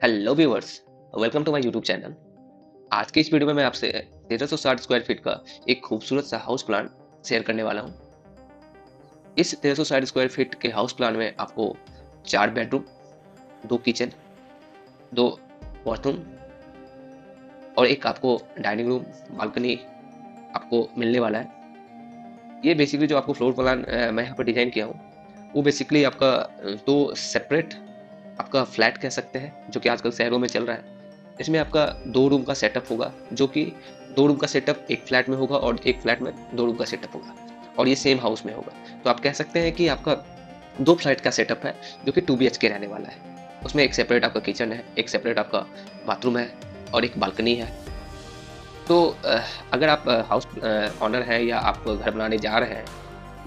Hello viewers, welcome to my YouTube channel. आज के इस वीडियो में मैं आपसे 1360 स्क्वायर फीट का एक खूबसूरत सा हाउस प्लान शेयर करने वाला हूं। इस 1360 स्क्वायर फीट के हाउस प्लान में आपको 4 बेडरूम, 2 किचन, 2 बाथरूम और एक आपको डाइनिंग रूम, बालकनी आपको मिलने वाला है। ये बेसिकली जो आपको फ्लोर प्लान मैं यहाँ पर डिजाइन किया हूँ, वो बेसिकली आपका 2 सेपरेट आपका फ्लैट कह सकते हैं, जो कि आजकल शहरों में चल रहा है। इसमें आपका 2 रूम का सेटअप होगा, जो कि 2 रूम का सेटअप एक फ्लैट में होगा और एक फ्लैट में 2 रूम का सेटअप होगा और ये सेम हाउस में होगा। तो आप कह सकते हैं कि आपका 2 फ्लैट का सेटअप है, जो कि 2 बीएचके रहने वाला है। उसमें एक सेपरेट आपका किचन है, एक सेपरेट आपका बाथरूम है और एक बालकनी है। तो अगर आप हाउस ओनर हैं या आप घर बनाने जा रहे हैं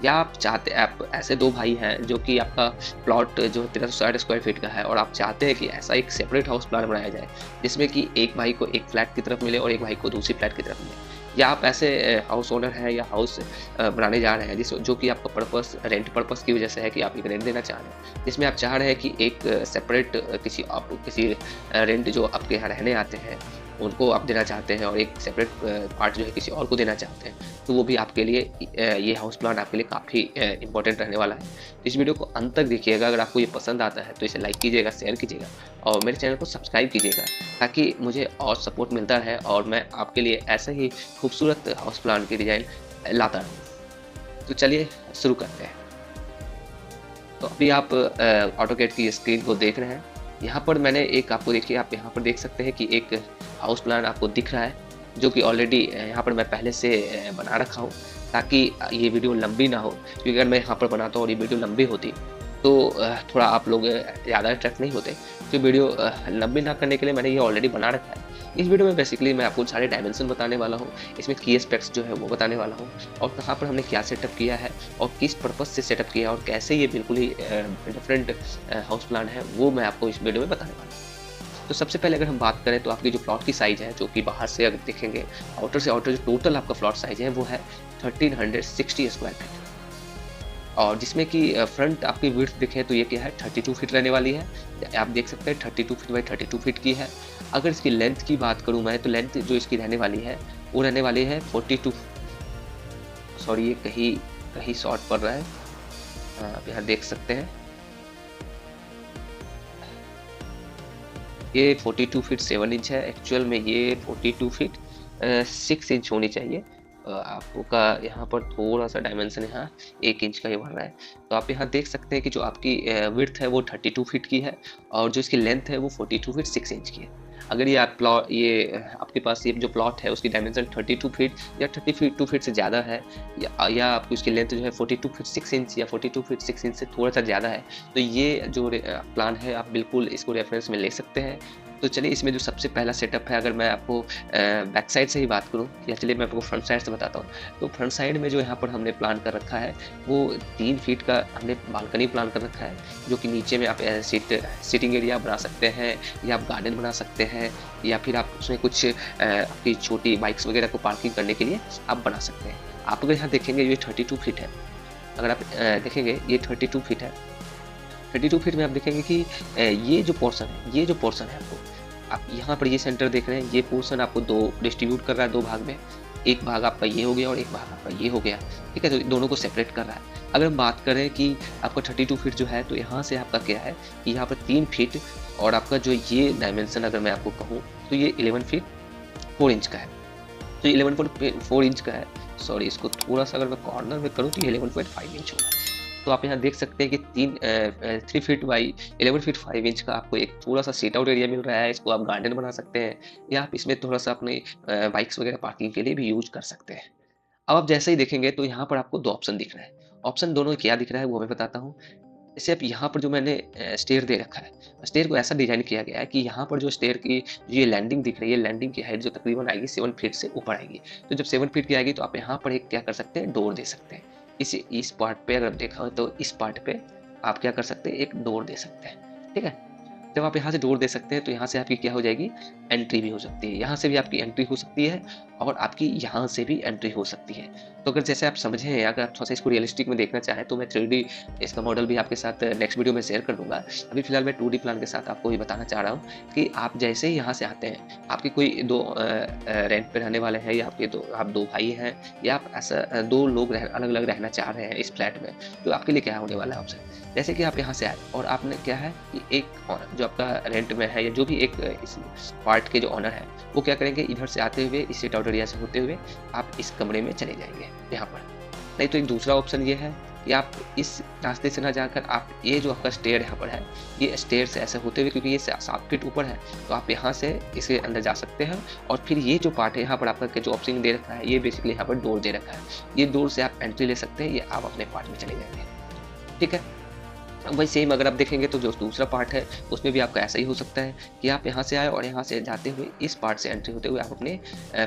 या आप ऐसे 2 भाई हैं जो कि आपका प्लॉट जो 1360 स्क्वायर फीट का है और आप चाहते हैं कि ऐसा एक सेपरेट हाउस प्लान बनाया जाए, जिसमें कि एक भाई को एक फ्लैट की तरफ मिले और एक भाई को दूसरी फ्लैट की तरफ मिले। या आप ऐसे हाउस ओनर हैं या हाउस बनाने जा रहे हैं जो कि आपका पर्पस रेंट पर्पस की वजह से है कि आप एक रेंट देना चाह रहे हैं, जिसमें आप चाह रहे हैं कि एक सेपरेट किसी रेंट जो आपके यहाँ रहने आते हैं, उनको आप देना चाहते हैं और एक सेपरेट पार्ट जो है किसी और को देना चाहते हैं, तो वो भी आपके लिए ये हाउस प्लान आपके लिए काफ़ी इंपॉर्टेंट रहने वाला है। तो इस वीडियो को अंत तक देखिएगा। अगर आपको ये पसंद आता है तो इसे लाइक कीजिएगा, शेयर कीजिएगा और मेरे चैनल को सब्सक्राइब कीजिएगा, ताकि मुझे और सपोर्ट मिलता रहे और मैं आपके लिए ऐसे ही खूबसूरत हाउस प्लान की डिज़ाइन लाता रहूँ। तो चलिए शुरू करते हैं। तो अभी आप ऑटोकैड की स्क्रीन को देख रहे हैं। यहाँ पर मैंने एक आपको देखिए, आप यहाँ पर देख सकते हैं कि एक हाउस प्लान आपको दिख रहा है, जो कि ऑलरेडी यहाँ पर मैं पहले से बना रखा हूँ, ताकि ये वीडियो लंबी ना हो। क्योंकि अगर मैं यहाँ पर बनाता हूँ और ये वीडियो लंबी होती तो थोड़ा आप लोग ज़्यादा अट्रैक्ट नहीं होते। तो वीडियो लंबी ना करने के लिए मैंने ये ऑलरेडी बना रखा है। इस वीडियो में बेसिकली मैं आपको सारे डायमेंशन बताने वाला हूँ, इसमें की एस्पेक्ट्स जो है वो बताने वाला हूँ और कहाँ पर हमने क्या सेटअप किया है और किस पर्पज़ से सेटअप किया है और कैसे ये बिल्कुल ही डिफरेंट हाउस प्लान है, वो मैं आपको इस वीडियो में बताने वाला हूँ। तो सबसे पहले अगर हम बात करें तो आपकी जो प्लॉट की साइज़ है, जो कि बाहर से अगर देखेंगे, आउटर से आउटर जो टोटल आपका प्लॉट साइज़ है वो है 1360 स्क्वायर फीट। और जिसमें कि फ्रंट आपकी विड्थ देखें तो ये क्या है, 32 फीट रहने वाली है। आप देख सकते हैं 32 फीट बाई 32 फीट की है। अगर इसकी लेंथ की बात करूँ मैं, तो लेंथ जो इसकी रहने वाली है वो रहने वाली है 42। सॉरी, ये कहीं कहीं शॉर्ट पड़ रहा है। आप यहाँ देख सकते हैं ये 42 फीट 7 इंच है। एक्चुअल में ये 42 फीट 6 इंच होनी चाहिए। आपका यहाँ पर थोड़ा सा डायमेंशन यहाँ 1 इंच का ही बढ़ रहा है। तो आप यहाँ देख सकते हैं कि जो आपकी विड्थ है वो 32 फीट की है और जो इसकी लेंथ है वो 42 फीट 6 इंच की है। अगर आपके पास ये जो प्लॉट है उसकी डायमेंशन 32 फीट या 32 फीट से ज़्यादा है, या आपकी उसकी लेंथ जो है 42 फीट 6 इंच या 42 फीट 6 इंच से थोड़ा सा ज़्यादा है, तो ये जो प्लान है आप बिल्कुल इसको रेफरेंस में ले सकते हैं। तो चलिए, इसमें जो सबसे पहला सेटअप है, अगर मैं आपको बैक साइड से ही बात करूँ या चलिए मैं आपको फ्रंट साइड से बताता हूँ। तो फ्रंट साइड में जो यहाँ पर हमने प्लान कर रखा है वो 3 फीट का हमने बालकनी प्लान कर रखा है, जो कि नीचे में आप सिटिंग एरिया बना सकते हैं या आप गार्डन बना सकते हैं, या फिर आप उसमें कुछ आपकी छोटी बाइक्स वगैरह को पार्किंग करने के लिए आप बना सकते हैं। आप अगर यहाँ देखेंगे ये 32 फीट है। अगर आप देखेंगे ये 32 फीट है। 32 फीट में आप देखेंगे कि ये जो पोर्शन है आपको, आप यहाँ पर ये सेंटर देख रहे हैं, ये पोर्शन आपको 2 डिस्ट्रीब्यूट कर रहा है 2 भाग में। एक भाग आपका ये हो गया और एक भाग आपका ये हो गया, ठीक है? तो दोनों को सेपरेट कर रहा है। अगर हम बात करें कि आपका 32 फीट जो है, तो यहाँ से आपका क्या है कि यहाँ पर 3 फीट और आपका जो ये डायमेंशन अगर मैं आपको कहूँ तो ये 11 फीट 4 इंच का है। तो 11.4 इंच का है। सॉरी, इसको थोड़ा-सा अगर मैं कॉर्नर में करूँ तो ये 11.5 इंच होगा। तो आप यहाँ देख सकते हैं कि 3 फीट बाई 11 फीट 5 इंच का आपको एक थोड़ा-सा सिट आउट एरिया मिल रहा है। इसको आप गार्डन बना सकते हैं या आप इसमें थोड़ा-सा अपने बाइक्स वगैरह पार्किंग के लिए भी यूज़ कर सकते हैं। अब आप जैसे ही देखेंगे तो यहाँ पर आपको 2 ऑप्शन दिख रहे हैं। ऑप्शन दोनों क्या दिख रहा है वो मैं बताता हूँ। जैसे अब यहाँ पर जो मैंने स्टेयर दे रखा है, स्टेयर को ऐसा डिज़ाइन किया गया है कि यहाँ पर जो स्टेयर की ये लैंडिंग दिख रही है, लैंडिंग की हाइट जो तकरीबन आएगी 7 फीट से ऊपर आएगी। तो जब 7 फीट की आएगी तो आप यहाँ पर एक क्या कर सकते हैं, डोर दे सकते हैं। इस पार्ट पे अगर देखा हो तो इस पार्ट पे आप क्या कर सकते हैं, एक डोर दे सकते हैं, ठीक है? जब आप यहाँ से डोर दे सकते हैं तो यहाँ से आपकी क्या हो जाएगी, एंट्री भी हो सकती है। यहाँ से भी आपकी एंट्री हो सकती है और आपकी यहाँ से भी एंट्री हो सकती है। तो अगर जैसे आप समझे हैं, अगर आप थोड़ा-सा इसको रियलिस्टिक में देखना चाहें तो मैं 3D इसका मॉडल भी आपके साथ नेक्स्ट वीडियो में शेयर कर दूँगा। अभी फिलहाल मैं 2D प्लान के साथ आपको ये बताना चाह रहा हूँ कि आप जैसे ही यहाँ से आते हैं, आपके कोई 2 रेंट पे रहने वाले हैं या आप 2 भाई हैं या आप ऐसा 2 लोग अलग-अलग रहना चाह रहे हैं इस फ्लैट में, तो आपके लिए क्या होने वाला है ऑप्शन। जैसे कि आप यहाँ से आए और आपने क्या है कि एक जो आपका रेंट में है या जो भी एक इस पार्ट के जो ओनर है, वो क्या करेंगे, इधर से आते हुए इस सिट आउट एरिया से होते हुए आप इस कमरे में चले जाएंगे यहाँ पर। नहीं तो एक दूसरा ऑप्शन ये है कि आप इस रास्ते से ना जाकर आप ये जो आपका स्टेयर यहाँ पर है, ये स्टेयर से ऐसे होते हुए, क्योंकि ये 7 फीट ऊपर है, तो आप यहाँ से इसके अंदर जा सकते हैं। और फिर ये जो पार्ट है यहाँ पर आपका जो ओपनिंग दे रखा है, ये बेसिकली यहाँ पर डोर दे रखा है, ये डोर से आप एंट्री ले सकते हैं, ये आप अपने पार्ट में चले जाएंगे। ठीक है, वही सेम अगर आप देखेंगे तो जो दूसरा पार्ट है उसमें भी आपका ऐसा ही हो सकता है कि आप यहाँ से आए और यहाँ से जाते हुए इस पार्ट से एंट्री होते हुए आप अपने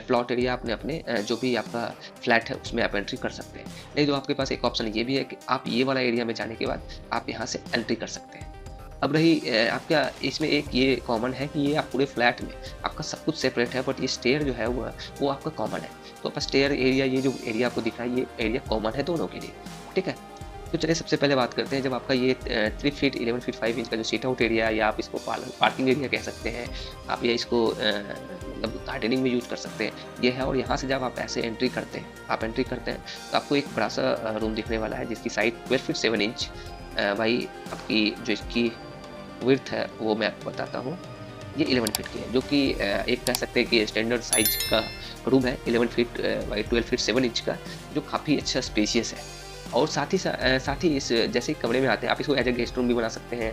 प्लॉट एरिया, अपने जो भी आपका फ्लैट है उसमें आप एंट्री कर सकते हैं। नहीं तो आपके पास एक ऑप्शन ये भी है कि आप ये वाला एरिया में जाने के बाद आप यहाँ से एंट्री कर सकते हैं। अब रही आपका इसमें एक ये कॉमन है कि ये आप पूरे फ्लैट में आपका सब कुछ सेपरेट है, बट ये स्टेयर जो है वो आपका कॉमन है। तो आपका स्टेयर एरिया, ये जो एरिया आपको दिख रहा है, ये एरिया कॉमन है दोनों के लिए। ठीक है, तो चलिए सबसे पहले बात करते हैं, जब आपका ये 3 फीट 11 फीट 5 इंच का जो सीट आउट एरिया है, या आप इसको पार्किंग एरिया कह सकते हैं आप, या इसको मतलब गार्डनिंग में यूज कर सकते हैं, ये है। और यहाँ से जब आप ऐसे एंट्री करते हैं तो आपको एक बड़ा सा रूम दिखने वाला है जिसकी साइड 12 फीट 7 इंच भाई आपकी जो इसकी विड्थ है वो मैं आपको बताता हूँ। ये 11 फीट की है, जो कि एक कह सकते हैं कि स्टैंडर्ड साइज का रूम है, 11 फीट बाई 12 फीट 7 इंच का, जो काफ़ी अच्छा स्पेशियस है। और साथ ही इस जैसे कमरे में आते हैं आप इसको एज ए गेस्ट रूम भी बना सकते हैं,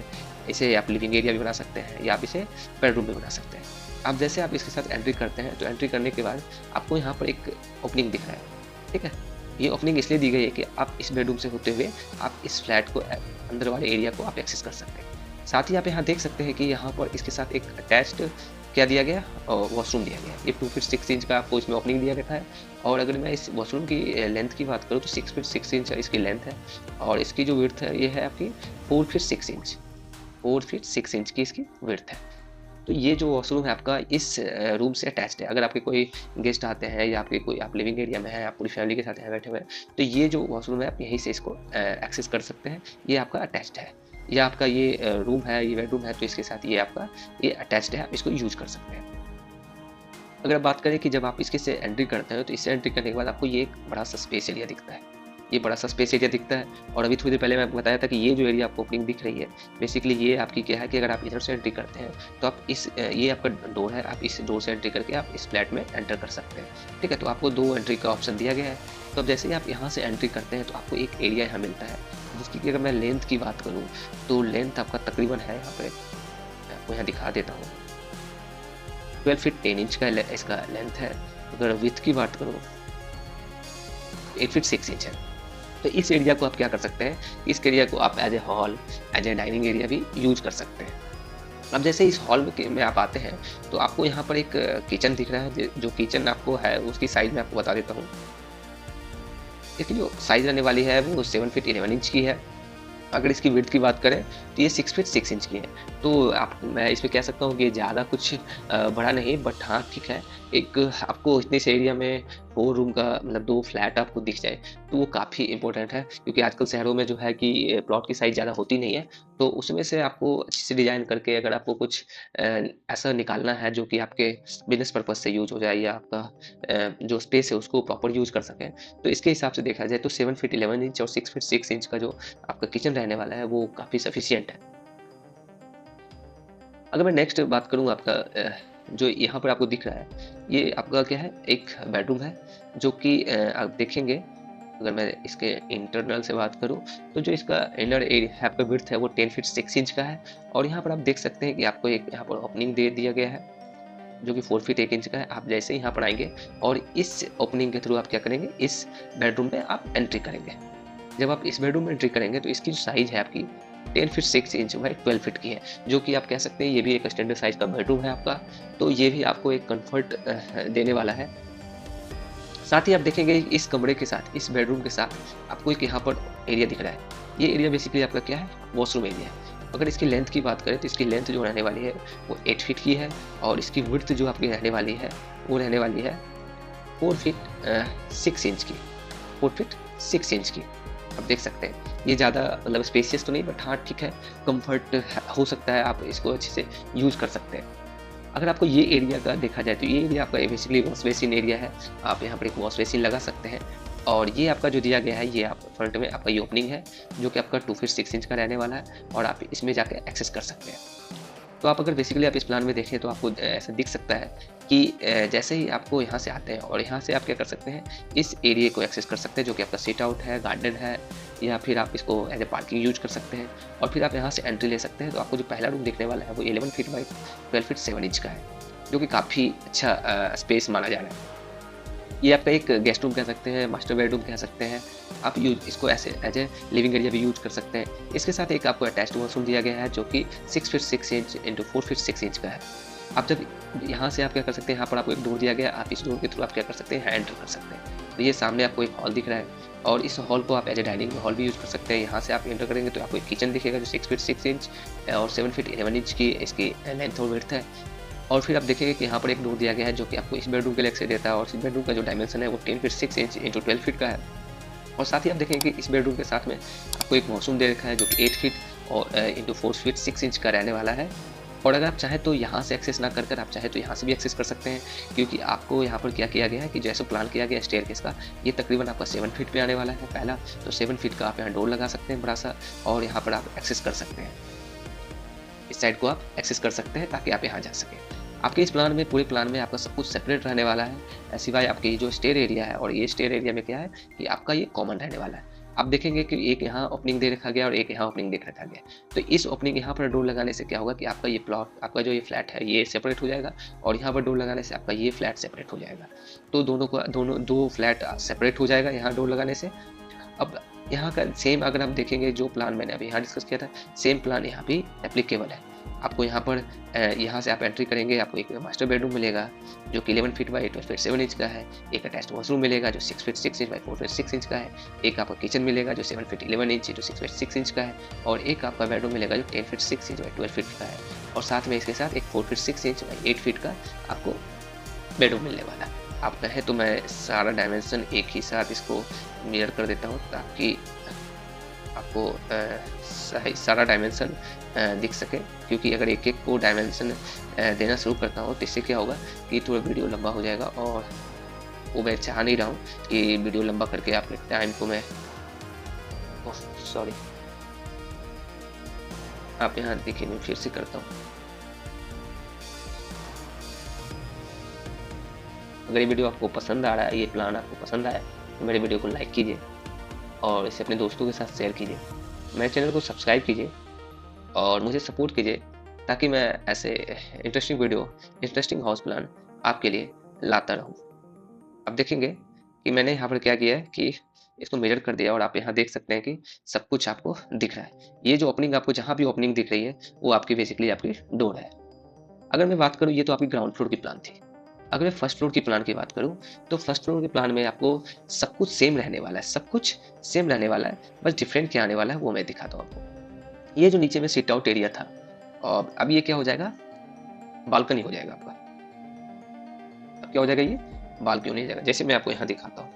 इसे आप लिविंग एरिया भी बना सकते हैं, या आप इसे बेडरूम भी बना सकते हैं। अब जैसे आप इसके साथ एंट्री करते हैं तो एंट्री करने के बाद आपको यहाँ पर एक ओपनिंग दिख रहा है। ठीक है, ये ओपनिंग इसलिए दी गई है कि आप इस बेडरूम से होते हुए आप इस फ्लैट को अंदर वाले एरिया को आप एक्सेस कर सकते हैं। साथ ही आप यहाँ देख सकते हैं कि यहाँ पर इसके साथ एक अटैच्ड क्या दिया गया, और वॉशरूम दिया गया है। ये 2 फीट 6 इंच का आपको इसमें ओपनिंग दिया रखा है। और अगर मैं इस वॉशरूम की लेंथ की बात करूँ तो 6 फीट 6 इंच इसकी लेंथ है, और इसकी जो विड्थ है ये है आपकी 4 फीट 6 इंच, 4 फीट 6 इंच की इसकी विड्थ है। तो ये जो वॉशरूम है आपका इस रूम से अटैच्ड है। अगर आपके कोई गेस्ट आते हैं या आपके कोई आप लिविंग एरिया में हैं, आप पूरी फैमिली के साथ यहाँ बैठे हुए हैं, तो ये जो वॉशरूम है आप यहीं से इसको एक्सेस कर सकते हैं। ये आपका अटैच्ड है, या आपका ये रूम है, ये बेडरूम है, तो इसके साथ ये आपका ये अटैच्ड है, आप इसको यूज कर सकते हैं। अगर बात करें कि जब आप इसके से एंट्री करते हैं तो इससे एंट्री करने के बाद आपको ये एक बड़ा सा स्पेस एरिया दिखता है, ये बड़ा सा स्पेस एरिया दिखता है। और अभी थोड़ी देर पहले मैं आपको बताया था कि ये जो एरिया आपको ओपनिंग दिख रही है, बेसिकली ये आपकी क्या है कि अगर आप इधर से एंट्री करते हैं तो आप ये आपका डोर है, आप इस डोर से एंट्री करके आप इस फ्लैट में एंटर कर सकते हैं। ठीक है, तो आपको 2 एंट्री का ऑप्शन दिया गया है। तो अब जैसे ही आप यहाँ से एंट्री करते हैं तो आपको एक एरिया यहाँ मिलता है, जिसकी अगर मैं लेंथ की बात करूँ तो लेंथ आपका तकरीबन है, यहाँ पे मैं आपको यहाँ दिखा देता हूँ, 12 फीट 10 इंच का इसका लेंथ है। अगर विड्थ की बात करूँ 8 फीट 6 इंच है। तो इस एरिया को आप क्या कर सकते हैं, इस एरिया को आप as a hall, as a dining area भी यूज कर सकते हैं। अब जैसे इस हॉल में आप आते हैं तो आपको यहाँ पर एक किचन दिख रहा है, जो किचन आपको है उसकी साइज मैं आपको बता देता हूँ। इसकी जो साइज रहने वाली है वो 7 फीट 11 इंच की है। अगर इसकी विड्थ की बात करें तो ये 6 फीट 6 इंच की है। तो मैं इसमें कह सकता हूँ कि ज़्यादा कुछ बड़ा नहीं, बट हाँ ठीक है, एक आपको इतने से एरिया में 4 रूम का मतलब 2 फ्लैट आपको दिख जाए तो वो काफ़ी इंपॉर्टेंट है, क्योंकि आजकल शहरों में जो है कि प्लॉट की साइज़ ज़्यादा होती नहीं है। तो उसमें से आपको अच्छे से डिज़ाइन करके अगर आपको कुछ ऐसा निकालना है जो कि आपके बिजनेस पर्पज़ से यूज हो जाए, या आपका जो स्पेस है उसको प्रॉपर यूज कर सकें, तो इसके हिसाब से देखा जाए तो 7 फीट 11 इंच और 6 फीट 6 इंच का जो आपका किचन रहने वाला है वो काफ़ी सफिशिएंट है। अगर मैं नेक्स्ट बात करूँ आपका जो यहाँ पर आपको दिख रहा है, ये आपका क्या है, एक बेडरूम है, जो कि आप देखेंगे अगर मैं इसके इंटरनल से बात करूँ तो जो इसका इनर एरिया आपका विड्थ है वो 10 फीट 6 इंच का है। और यहाँ पर आप देख सकते हैं कि आपको एक यहाँ पर ओपनिंग दे दिया गया है, जो कि 4 फीट 1 इंच का है। आप जैसे ही यहाँ पर आएंगे और इस ओपनिंग के थ्रू आप क्या करेंगे, इस बेडरूम में आप एंट्री करेंगे। जब आप इस बेडरूम में एंट्री करेंगे तो इसकी जो साइज़ है आपकी 10 फीट 6 इंच बाई 12 फीट की है, जो कि आप कह सकते हैं ये भी एक स्टैंडर्ड साइज़ का बेडरूम है आपका। तो ये भी आपको एक कंफर्ट देने वाला है। साथ ही आप देखेंगे इस कमरे के साथ, इस बेडरूम के साथ आपको एक यहाँ पर एरिया दिख रहा है। ये एरिया बेसिकली आपका क्या है, वॉशरूम एरिया है। अगर इसकी लेंथ की बात करें तो इसकी लेंथ जो रहने वाली है वो 8 फीट की है और इसकी विड्थ जो आपकी रहने वाली है वो रहने वाली है 4 फीट 6 इंच की, 4 फीट 6 इंच की। आप देख सकते हैं ये ज़्यादा मतलब स्पेसियस तो नहीं, बट हाँ ठीक है, कंफर्ट हो सकता है, आप इसको अच्छे से यूज़ कर सकते हैं। अगर आपको ये एरिया का देखा जाए तो ये एरिया आपका बेसिकली वॉश बेसिन एरिया है। आप यहाँ पर एक वॉश बेसिन लगा सकते हैं और ये आपका जो दिया गया है ये आप फ्रंट में आपका ये ओपनिंग है जो कि आपका 2 फीट 6 इंच का रहने वाला है और आप इसमें जाकर एक्सेस कर सकते हैं। तो आप अगर बेसिकली आप इस प्लान में देखें तो आपको ऐसा दिख सकता है कि जैसे ही आपको यहाँ से आते हैं और यहाँ से आप क्या कर सकते हैं, इस एरिया को एक्सेस कर सकते हैं जो कि आपका सिट आउट है, गार्डन है, या फिर आप इसको एज ए पार्किंग यूज कर सकते हैं। और फिर आप यहाँ से एंट्री ले सकते हैं। तो आपको जो पहला रूम देखने वाला है वो 11 फीट बाई 12 फीट 7 इंच का है, जो कि काफ़ी अच्छा स्पेस माना जा रहा है। ये आपका एक गेस्ट रूम कह सकते हैं, मास्टर बेडरूम कह सकते हैं, आप यूज इसको ऐसे एज ए लिविंग एरिया भी यूज कर सकते हैं। इसके साथ एक आपको अटैच्ड वॉशरूम दिया गया है जो कि 6 feet 6 inch into 4 feet 6 inch का है। आप जब यहाँ से आप क्या कर सकते हैं, यहाँ पर आपको एक डोर दिया गया है, आप इस डोर के थ्रू आप क्या कर सकते हैं, एंटर कर सकते हैं। तो ये सामने आपको एक हॉल दिख रहा है और इस हॉल को आप एज ए डाइनिंग हॉल भी यूज़ कर सकते हैं। यहाँ से आप एंटर करेंगे तो आपको एक किचन दिखेगा जो 6 फीट 6 इंच और 7 फीट 11 इंच की इसकी लेंथ और विड्थ है। और फिर आप देखेंगे कि यहाँ पर एक डोर दिया गया है जो कि आपको इस बेडरूम के लिए एक्सेस देता है और इस बेडरूम का जो डायमेंशन है वो 10 फीट 6 इंच इंटू 12 फीट का है। और साथ ही आप देखेंगे कि इस बेडरूम के साथ में आपको एक वॉशरूम दे रखा है जो कि 8 फीट और इंटू 4 फीट 6 इंच का रहने वाला है। और अगर आप चाहें तो यहाँ से एक्सेस ना कर आप चाहें तो यहाँ से भी एक्सेस कर सकते हैं, क्योंकि आपको यहाँ पर क्या किया गया है कि जैसे प्लान किया गया स्टेयरकेस का, ये तकरीबन आपका 7 फीट पे आने वाला है पहला। तो 7 फीट का आप यहाँ डोर लगा सकते हैं बड़ा सा और यहाँ पर आप एक्सेस कर सकते हैं, इस साइड को आप एक्सेस कर सकते हैं ताकि आप यहाँ जा सकें। आपके इस प्लान में, पूरे प्लान में आपका सब कुछ सेपरेट रहने वाला है, सिवाय आपके जो स्टेयर एरिया है। और ये स्टेयर एरिया में क्या है कि आपका ये कॉमन रहने वाला है। आप देखेंगे कि एक यहाँ ओपनिंग दे रखा गया और एक यहाँ ओपनिंग दे रखा गया। तो इस ओपनिंग यहाँ पर डोर लगाने से क्या होगा कि आपका ये प्लॉट, आपका जो ये फ्लैट है ये सेपरेट हो जाएगा और यहाँ पर डोर लगाने से आपका ये फ्लैट सेपरेट हो जाएगा। तो दोनों दो फ्लैट सेपरेट हो जाएगा यहाँ डोर लगाने से। अब यहाँ का सेम अगर आप देखेंगे जो प्लान मैंने अभी यहाँ डिस्कस किया था, सेम प्लान यहाँ भी एप्लीकेबल है। आपको यहाँ पर यहाँ से आप एंट्री करेंगे, आपको एक मास्टर बेडरूम मिलेगा जो कि 11 फीट बाई 12 फीट 7 इंच का है। एक अटैच्ड वॉशरूम मिलेगा जो 6 feet 6 inch by 4 feet 6 inch का है। एक आपका किचन मिलेगा जो 7 feet 11 inch into 6 feet 6 inch का है। और एक आपका बेडरूम मिलेगा जो 10 फीट 6 इंच बाई 12 फीट का है। और साथ में इसके साथ एक 4 फीट 6 इंच बाई 8 फीट का आपको बेडरूम मिलने वाला है। आप कहें तो मैं सारा डायमेंशन एक ही साथ इसको मिरर कर देता हूँ ताकि आपको सारा डायमेंशन दिख सके, क्योंकि अगर एक एक को डायमेंशन देना शुरू करता हूँ तो इससे क्या होगा कि थोड़ा वीडियो लंबा हो जाएगा और वो मैं चाह नहीं रहा हूँ कि वीडियो लंबा करके आपके टाइम को मैं सॉरी आप यहाँ देखिए, मैं फिर से करता हूँ। अगर ये वीडियो आपको पसंद आ रहा है, ये प्लान आपको पसंद आया तो मेरे वीडियो को लाइक कीजिए और इसे अपने दोस्तों के साथ शेयर कीजिए। मेरे चैनल को सब्सक्राइब कीजिए और मुझे सपोर्ट कीजिए ताकि मैं ऐसे interesting video, interesting house plan आपके लिए लाता रहूं। अब देखेंगे कि मैंने यहाँ पर क्या किया है कि इसको मिरर कर दिया और आप यहाँ देख सकते हैं कि सब कुछ आपको दिख रहा है। ये जो ओपनिंग आपको जहाँ भी ओपनिंग दिख रही है वो आपकी बेसिकली आपकी डोर है। अगर मैं बात करूँ, ये तो आपकी ग्राउंड फ्लोर की प्लान थी। अगर मैं फर्स्ट फ्लोर की प्लान की बात करूं तो फर्स्ट फ्लोर के प्लान में आपको सब कुछ सेम रहने वाला है, सब कुछ सेम रहने वाला है, बस डिफरेंट क्या आने वाला है वो मैं दिखाता हूं आपको। ये जो नीचे में सिट आउट एरिया था और अब ये क्या हो जाएगा, बालकनी हो जाएगा आपका। अब क्या हो जाएगा, ये बालकनी हो जाएगा। जैसे मैं आपको यहाँ दिखाता हूँ,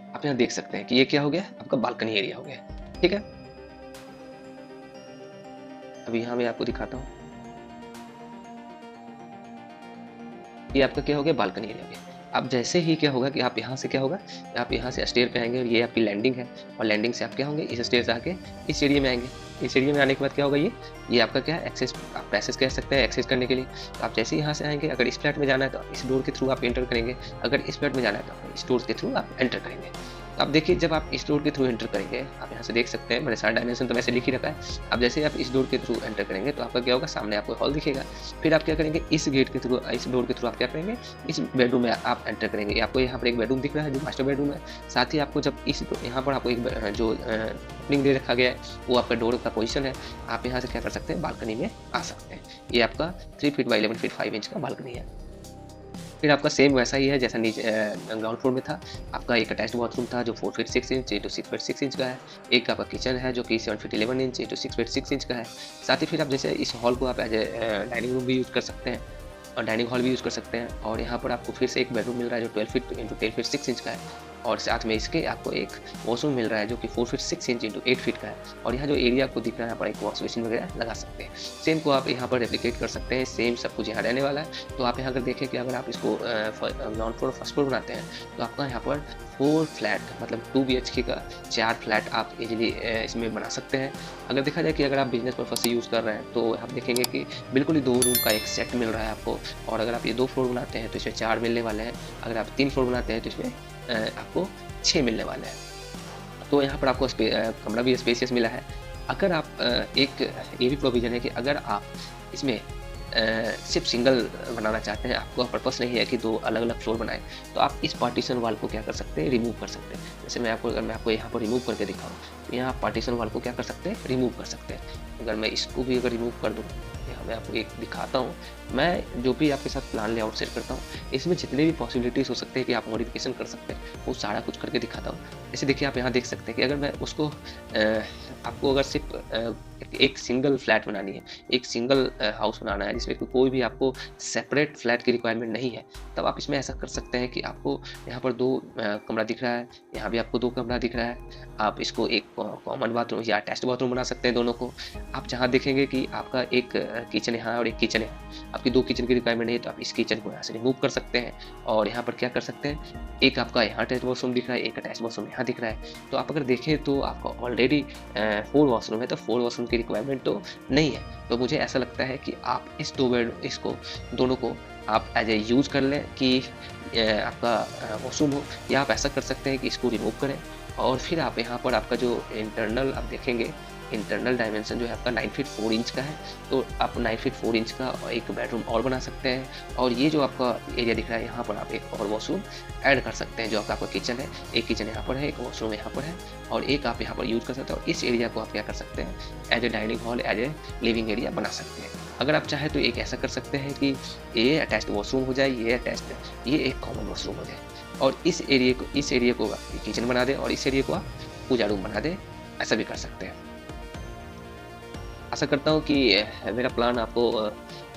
आप यहाँ देख सकते हैं कि ये क्या हो गया, आपका बालकनी एरिया हो गया। ठीक है, अभी यहाँ मैं आपको दिखाता हूँ, ये आपका क्या हो गया, बालकनी एरिया हो गया। अब जैसे ही क्या होगा कि आप यहाँ से क्या होगा, आप यहाँ से स्टेयर पे आएंगे और ये आपकी लैंडिंग है और लैंडिंग से आप क्या होंगे, इस स्टेयर से आके इस एरिया में आएंगे। इस एरिया में आने के बाद क्या होगा, ये आपका क्या है, एक्सेस, आप पैसेज कह सकते हैं एक्सेस करने के लिए। तो आप जैसे ही यहाँ से आएंगे, अगर इस फ्लैट में जाना है तो इस डोर के थ्रू आप एंटर करेंगे, अगर इस फ्लैट में जाना है तो इस डोर के थ्रू आप एंटर करेंगे। तो आप देखिए, जब आप इस डोर के थ्रू एंटर करेंगे, आप यहाँ से देख सकते हैं, मैंने सारा डायमेंशन तो वैसे लिख ही रखा है। अब जैसे आप इस डोर के थ्रू एंटर करेंगे तो आपका क्या होगा, सामने आपको हॉल दिखेगा। फिर आप क्या करेंगे, इस गेट के थ्रू, इस डोर के थ्रू आप क्या करेंगे, इस बेडरूम में आप एंटर करेंगे। आपको यहाँ पर एक बेडरूम दिख रहा है जो मास्टर बेडरूम है। साथ ही आपको जब इस यहाँ पर आपको एक जो ओपनिंग दे रखा गया है वो आपका डोर का पोजीशन है। आप यहाँ से क्या कर सकते हैं, बालकनी में आ सकते हैं। ये आपका 3 फीट बाई 11 फीट 5 इंच का बालकनी है। फिर आपका सेम वैसा ही है जैसा नीचे ग्राउंड फ्लोर में था। आपका एक अटैच्ड बाथरूम था जो 4 feet 6 inch into 6 feet 6 inch का है। एक आपका किचन है जो कि 7 feet 11 inch into 6 feet 6 inch का है। साथ ही फिर आप जैसे इस हॉल को आप एज ए डाइनिंग रूम भी यूज़ कर सकते हैं और डाइनिंग हॉल भी यूज़ कर सकते हैं। और यहाँ पर आपको फिर से एक बेडरूम मिल रहा है जो 12 फीट इंटू 10 फीट 6 इंच का है। और साथ में इसके आपको एक वॉशरूम मिल रहा है जो कि 4 फीट 6 इंच इंटू 8 फीट का है। और यहाँ जो एरिया आपको दिख रहा है यहाँ पर एक वॉश बेसिन वगैरह लगा सकते हैं। सेम को आप यहाँ पर रेप्लिकेट कर सकते हैं। सेम सब कुछ यहाँ रहने वाला है। तो आप यहाँ अगर देखें कि अगर आप इसको ग्राउंड फ्लोर फर्स्ट फ्लोर बनाते हैं तो आपका यहाँ पर 4 फ्लैट मतलब 2 BHK का 4 फ्लैट आप इजीली इसमें बना सकते हैं। अगर देखा जाए कि अगर आप बिजनेस पर्पज से यूज़ कर रहे हैं तो आप देखेंगे कि बिल्कुल ही 2 रूम का एक सेट मिल रहा है आपको। और अगर आप ये 2 फ्लोर बनाते हैं तो इसमें 4 मिलने वाले हैं। अगर आप 3 फ्लोर बनाते हैं तो इसमें आपको 6 मिलने वाले हैं। तो यहाँ पर आपको कमरा भी स्पेसियस मिला है। अगर आप एक ये भी प्रोविज़न है कि अगर आप इसमें सिर्फ सिंगल बनाना चाहते हैं, आपका पर्पस नहीं है कि 2 अलग-अलग फ्लोर बनाएँ, तो आप इस पार्टीशन वॉल को क्या कर सकते हैं, रिमूव कर सकते हैं। जैसे अगर मैं आपको यहाँ पर रिमूव करके दिखाऊँ, तो यहाँ आप पार्टीशन वॉल को क्या कर सकते हैं, रिमूव कर सकते हैं। अगर मैं इसको भी अगर रिमूव कर दूँ, यहाँ मैं आपको एक दिखाता हूँ। मैं जो भी आपके साथ प्लान लेआउट शेयर करता हूँ, इसमें जितने भी पॉसिबिलिटीज़ हो सकते हैं कि आप मॉडिफिकेशन कर सकते हैं, वो सारा कुछ करके दिखाता हूँ। जैसे देखिए आप यहाँ देख सकते हैं कि अगर मैं उसको आपको अगर सिर्फ एक सिंगल फ्लैट बनानी है, एक सिंगल हाउस बनाना है जिसमें कोई भी आपको सेपरेट फ्लैट की रिक्वायरमेंट नहीं है, तब आप इसमें ऐसा कर सकते हैं कि आपको यहाँ पर 2 कमरा दिख रहा है, यहाँ भी आपको 2 कमरा दिख रहा है। आप इसको एक कॉमन बाथरूम या अटैच्ड बाथरूम बना सकते हैं दोनों को। आप जहाँ देखेंगे कि आपका एक किचन यहाँ है और एक किचन है, आपकी 2 किचन की रिक्वायरमेंट नहीं है, तो आप इस किचन को यहाँ से रिमूव कर सकते हैं। और यहाँ पर क्या कर सकते हैं, एक आपका यहाँ अटैच्ड वॉशरूम दिख रहा है, एक अटैच्ड वॉशरूम यहाँ दिख रहा है। तो आप अगर देखें तो आपका ऑलरेडी 4 वॉशरूम है, तो 4 वॉशरूम की रिक्वायरमेंट तो नहीं है। तो मुझे ऐसा लगता है कि आप इस इसको दोनों को आप एज ए यूज़ कर लें कि आपका वॉशरूम हो, या आप ऐसा कर सकते हैं कि इसको रिमूव करें और फिर आप यहाँ पर आपका जो इंटरनल आप देखेंगे, इंटरनल डायमेंशन जो है आपका 9 फीट 4 इंच का है। तो आप 9 फीट 4 इंच का एक बेडरूम और बना सकते हैं। और ये जो आपका एरिया दिख रहा है, यहाँ पर आप एक और वॉशरूम ऐड कर सकते हैं। जो आपका किचन है, एक किचन यहाँ पर है, एक वॉशरूम यहाँ पर है और एक आप यहाँ पर यूज़ कर सकते हैं। और इस एरिया को आप क्या कर सकते हैं, as a dining hall, as a living area बना सकते हैं। अगर आप चाहें तो एक ऐसा कर सकते हैं कि ये अटैच्ड वॉशरूम हो जाए, ये एक कॉमन वॉशरूम हो जाए और इस एरिया को आप किचन बना दें और इस एरिया को आप पूजा रूम बना दें। ऐसा भी कर सकते हैं। आशा करता हूँ कि मेरा प्लान आपको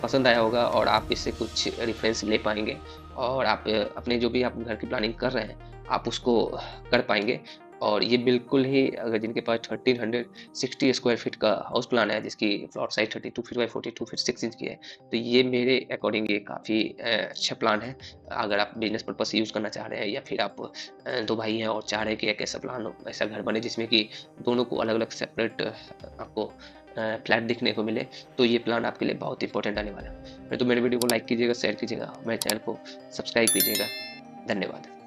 पसंद आया होगा और आप इससे कुछ रेफरेंस ले पाएँगे और आप अपने जो भी आप घर की प्लानिंग कर रहे हैं, आप उसको कर पाएँगे। और ये बिल्कुल ही अगर जिनके पास 1360 स्क्वायर फीट का हाउस प्लान है, जिसकी floor size 32 feet by 42 feet 6 inch की है, तो ये मेरे अकॉर्डिंग ये काफ़ी अच्छा प्लान है। अगर आप बिज़नेस पर्पज़ से यूज़ करना चाह रहे हैं या फिर आप 2 भाई हैं और चाह रहे हैं कि एक ऐसा प्लान हो, ऐसा घर बने जिसमें कि दोनों को अलग-अलग सेपरेट आपको फ्लैट दिखने को मिले, तो ये प्लान आपके लिए बहुत इंपॉर्टेंट आने वाला है। तो मेरे वीडियो को लाइक कीजिएगा, शेयर कीजिएगा, मेरे चैनल को सब्सक्राइब कीजिएगा। धन्यवाद।